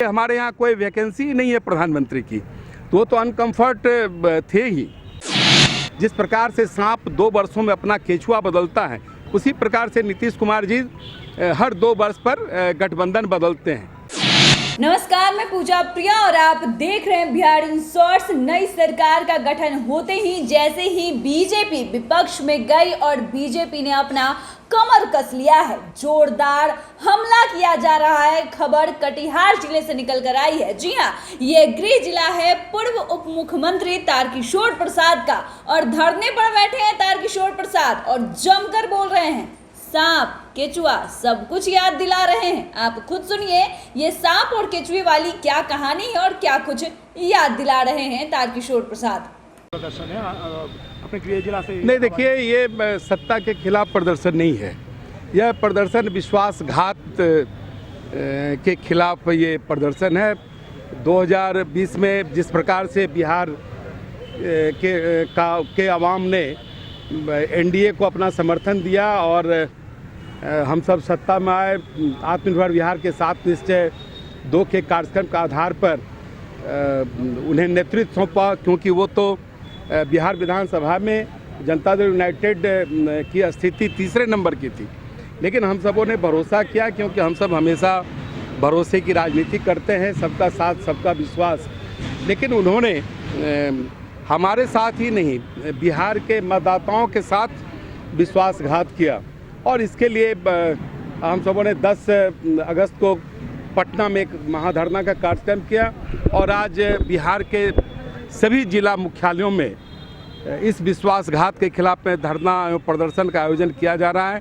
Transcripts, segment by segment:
हमारे यहाँ कोई वैकेंसी ही नहीं है प्रधानमंत्री की, तो वो तो अनकम्फर्ट थे ही। जिस प्रकार से सांप 2 वर्षों में अपना केचुआ बदलता है, उसी प्रकार से नीतीश कुमार जी हर 2 वर्ष पर गठबंधन बदलते हैं। नमस्कार, मैं पूजा प्रिया और आप देख रहे हैं बिहार इन शॉर्ट्स। नई सरकार का गठन होते ही जैसे ही बीजेपी विपक्ष में गई और बीजेपी ने अपना कमर कस लिया है, जोरदार हमला किया जा रहा है। खबर कटिहार जिले से निकल कर आई है। जी हां, ये गृह जिला है पूर्व उप मुख्यमंत्री तारकिशोर प्रसाद का, और धरने पर बैठे हैं तारकिशोर प्रसाद और जमकर बोल रहे हैं। सांप केचुआ सब कुछ याद दिला रहे हैं। आप खुद सुनिए ये सांप और केचुए वाली क्या कहानी है और क्या कुछ याद दिला रहे हैं तारकिशोर प्रसाद। प्रदर्शन है अपने गृह जिला से। नहीं, देखिए, ये सत्ता के खिलाफ प्रदर्शन नहीं है। यह प्रदर्शन विश्वासघात के खिलाफ ये प्रदर्शन है। 2020 में जिस प्रकार से बिहार के आवाम ने एनडीए को अपना समर्थन दिया और हम सब सत्ता में आए, आत्मनिर्भर बिहार के 7 निश्चय 2 के कार्यक्रम के आधार पर उन्हें नेतृत्व सौंपा, क्योंकि वो तो बिहार विधानसभा में जनता दल यूनाइटेड की स्थिति 3रे नंबर की थी। लेकिन हम सबों ने भरोसा किया, क्योंकि हम सब हमेशा भरोसे की राजनीति करते हैं, सबका साथ सबका विश्वास। लेकिन उन्होंने हमारे साथ ही नहीं, बिहार के मतदाताओं के साथ विश्वासघात किया, और इसके लिए हम सबों ने 10 अगस्त को पटना में एक महाधरना का कार्यक्रम किया, और आज बिहार के सभी जिला मुख्यालयों में इस विश्वासघात के खिलाफ में धरना एवं प्रदर्शन का आयोजन किया जा रहा है।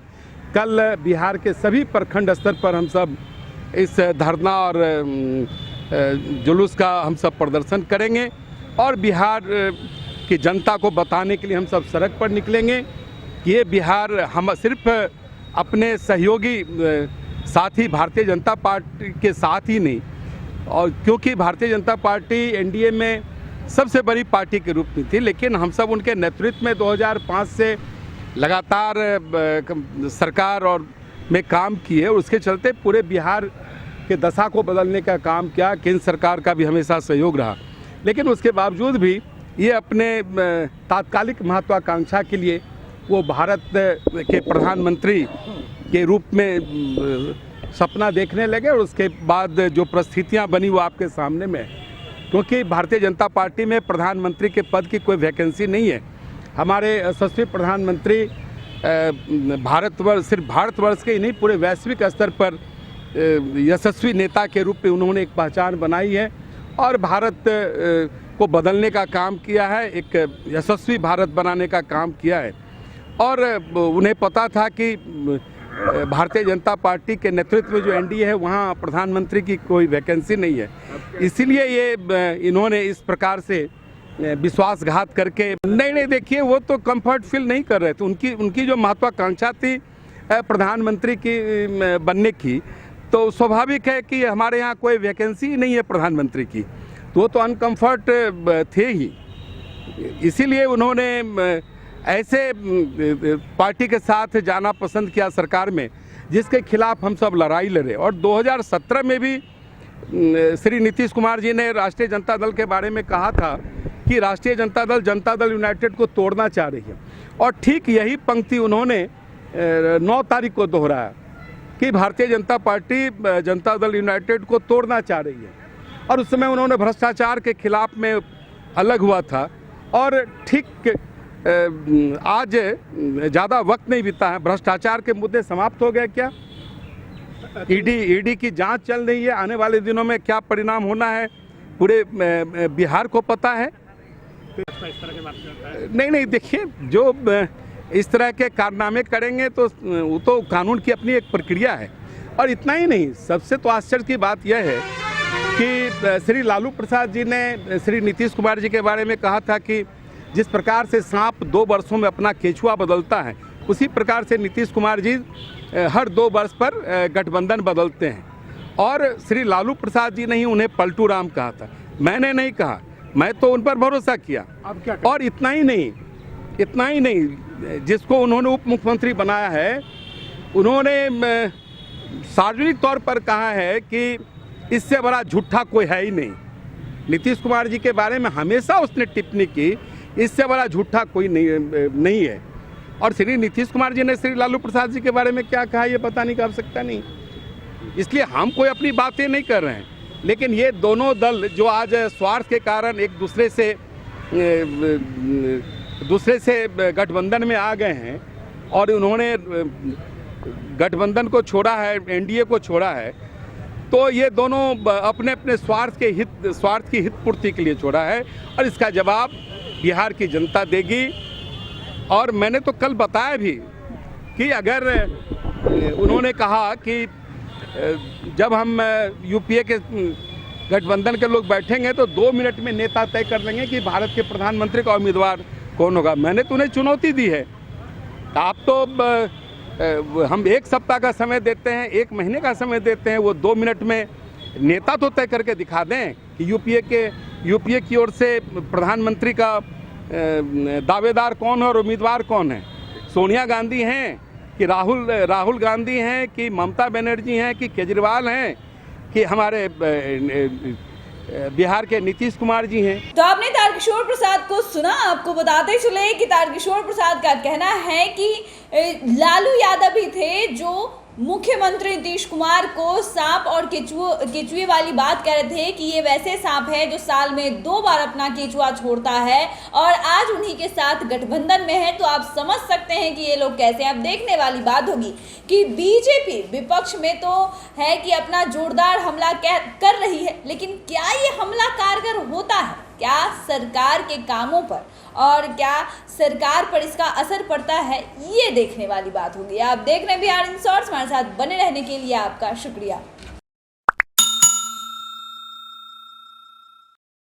कल बिहार के सभी प्रखंड स्तर पर हम सब इस धरना और जुलूस का हम सब प्रदर्शन करेंगे, और बिहार की जनता को बताने के लिए हम सब सड़क पर निकलेंगे कि ये बिहार हम सिर्फ अपने सहयोगी साथी भारतीय जनता पार्टी के साथ ही नहीं, और क्योंकि भारतीय जनता पार्टी एनडीए में सबसे बड़ी पार्टी के रूप में थी, लेकिन हम सब उनके नेतृत्व में 2005 से लगातार सरकार और में काम किए, और उसके चलते पूरे बिहार के दशा को बदलने का काम किया। केंद्र सरकार का भी हमेशा सहयोग रहा, लेकिन उसके बावजूद भी ये अपने तात्कालिक महत्वाकांक्षा के लिए वो भारत के प्रधानमंत्री के रूप में सपना देखने लगे, और उसके बाद जो परिस्थितियाँ बनी वो आपके सामने में है। क्योंकि भारतीय जनता पार्टी में प्रधानमंत्री के पद की कोई वैकेंसी नहीं है। हमारे यशस्वी प्रधानमंत्री सिर्फ भारतवर्ष के ही नहीं, पूरे वैश्विक स्तर पर यशस्वी नेता के रूप में उन्होंने एक पहचान बनाई है, और भारत को बदलने का काम किया है, एक यशस्वी भारत बनाने का काम किया है। और उन्हें पता था कि भारतीय जनता पार्टी के नेतृत्व में जो एनडीए है, वहाँ प्रधानमंत्री की कोई वैकेंसी नहीं है। इसीलिए ये इन्होंने इस प्रकार से विश्वासघात करके नहीं, देखिए, वो तो कंफर्ट फील नहीं कर रहे थे। उनकी जो महत्वाकांक्षा थी प्रधानमंत्री की बनने की, तो स्वाभाविक है कि हमारे यहाँ कोई वैकेंसी ही नहीं है प्रधानमंत्री की, तो वो तो अनकम्फर्ट थे ही। इसीलिए उन्होंने ऐसे पार्टी के साथ जाना पसंद किया सरकार में, जिसके खिलाफ हम सब लड़ाई लड़े। और 2017 में भी श्री नीतीश कुमार जी ने राष्ट्रीय जनता दल के बारे में कहा था कि राष्ट्रीय जनता दल यूनाइटेड को तोड़ना चाह रही है, और ठीक यही पंक्ति उन्होंने 9 तारीख को दोहराया कि भारतीय जनता पार्टी जनता दल यूनाइटेड को तोड़ना चाह रही है। और उस समय उन्होंने भ्रष्टाचार के खिलाफ में अलग हुआ था, और ठीक आज ज़्यादा वक्त नहीं बीता है, भ्रष्टाचार के मुद्दे समाप्त हो गए क्या? ईडी की जांच चल रही है। आने वाले दिनों में क्या परिणाम होना है पूरे बिहार को पता है। नहीं, देखिए, जो इस तरह के कारनामे करेंगे तो वो तो कानून की अपनी एक प्रक्रिया है। और इतना ही नहीं, सबसे तो आश्चर्य की बात यह है कि श्री लालू प्रसाद जी ने श्री नीतीश कुमार जी के बारे में कहा था कि जिस प्रकार से सांप 2 वर्षों में अपना केचुआ बदलता है, उसी प्रकार से नीतीश कुमार जी हर 2 वर्ष पर गठबंधन बदलते हैं। और श्री लालू प्रसाद जी ने ही उन्हें पलटू राम कहा था, मैंने नहीं कहा, मैं तो उन पर भरोसा किया। अब क्या और इतना ही नहीं, जिसको उन्होंने उप मुख्यमंत्री बनाया है, उन्होंने सार्वजनिक तौर पर कहा है कि इससे बड़ा झूठा कोई है ही नहीं। नीतीश कुमार जी के बारे में हमेशा उसने टिप्पणी की, इससे बड़ा झूठा कोई नहीं है। और श्री नीतीश कुमार जी ने श्री लालू प्रसाद जी के बारे में क्या कहा ये बताने की आवश्यकता नहीं, इसलिए हम कोई अपनी बातें नहीं कर रहे हैं। लेकिन ये दोनों दल जो आज स्वार्थ के कारण एक दूसरे से गठबंधन में आ गए हैं और उन्होंने गठबंधन को छोड़ा है, एनडीए को छोड़ा है, तो ये दोनों अपने अपने स्वार्थ की हित पूर्ति के लिए छोड़ा है और इसका जवाब बिहार की जनता देगी। और मैंने तो कल बताया भी कि अगर उन्होंने कहा कि जब हम यूपीए के गठबंधन के लोग बैठेंगे तो 2 मिनट में नेता तय कर देंगे कि भारत के प्रधानमंत्री का उम्मीदवार कौन होगा। मैंने तो उन्हें चुनौती दी है, आप तो हम 1 सप्ताह का समय देते हैं, 1 महीने का समय देते हैं, वो 2 मिनट में नेता तो तय करके दिखा दें कि यूपीए की ओर से प्रधानमंत्री का दावेदार कौन है और उम्मीदवार कौन है। सोनिया गांधी हैं कि राहुल गांधी हैं कि ममता बनर्जी हैं कि केजरीवाल हैं कि हमारे बिहार के नीतीश कुमार जी हैं। तो आपने तारकिशोर प्रसाद को सुना। आपको बताते चले कि तारकिशोर प्रसाद का कहना है कि लालू यादव ही थे जो मुख्यमंत्री नीतीश कुमार को सांप और केचुए वाली बात कह रहे थे कि ये वैसे सांप है जो साल में 2 बार अपना केचुआ छोड़ता है और आज उन्हीं के साथ गठबंधन में है। तो आप समझ सकते हैं कि ये लोग कैसे हैं। अब देखने वाली बात होगी कि बीजेपी विपक्ष में तो है कि अपना जोरदार हमला कर रही है, लेकिन क्या ये हमला कारगर होता है, क्या सरकार के कामों पर और क्या सरकार पर इसका असर पड़ता है, ये देखने वाली बात होगी। आप देख रहे हैं बिहार इन शॉर्ट्स। हमारे साथ बने रहने के लिए आपका शुक्रिया।